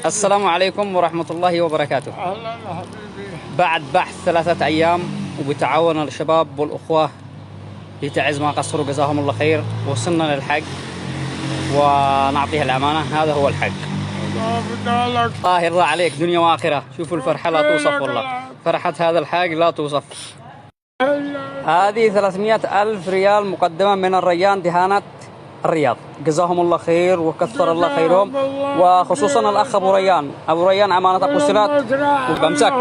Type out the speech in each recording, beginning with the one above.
السلام عليكم ورحمة الله وبركاته. أهلا حبيبي. بعد بحث 3 أيام وبتعاون الشباب والأخوة في تعز ما قصروا جزاهم الله خير وصلنا للحق ونعطيها الأمانة. هذا هو الحق. الله يرضى عليك دنيا وآخرة. شوفوا الفرحة لا توصف والله. فرحة هذا الحق لا توصف. هذه 300 ألف ريال مقدمة من الريان دهانة الرياض، جزاهم الله خير وكثر الله خيرهم، وخصوصا الأخ أبو ريان أمانة قصرات وبمسك.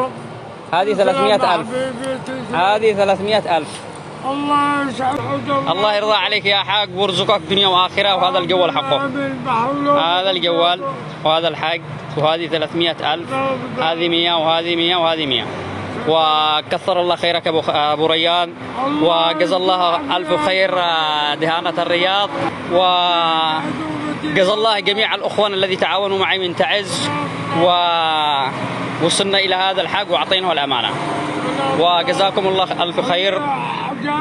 هذه 300 ألف. هذه 300 ألف. الله يرضى عليك يا حاج ويرزقك دنيا وآخرة. وهذا الجوال حقه، هذا الجوال وهذا الحق. وهذه 300 ألف. هذه 100 وهذه 100 وهذه 100. وكثر الله خيرك أبو ريان، وجزا الله ألف خير دهانة الرياض، وجزا الله جميع الأخوان الذي تعاونوا معي من تعز ووصلنا إلى هذا الحق وأعطيناه الأمانة. وجزاكم الله ألف خير،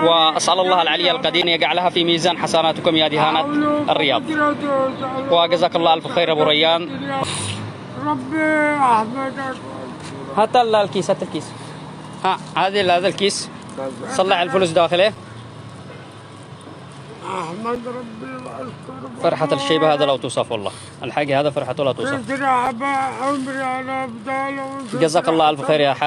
وأسأل الله العلي القدير أن يجعلها في ميزان حسناتكم يا دهانة الرياض. وجزاك الله ألف خير أبو ريان. ربي أحمدك. هات الكيس، هات الكيس. هذا الكيس صلح الفلوس داخله. أحمد ربي وأشكر. فرحة الشيبة هذا لا توصف والله. الحاجة هذا فرحته لا توصف. عمري على بداله. جزاك الله ألف خير يا حاج.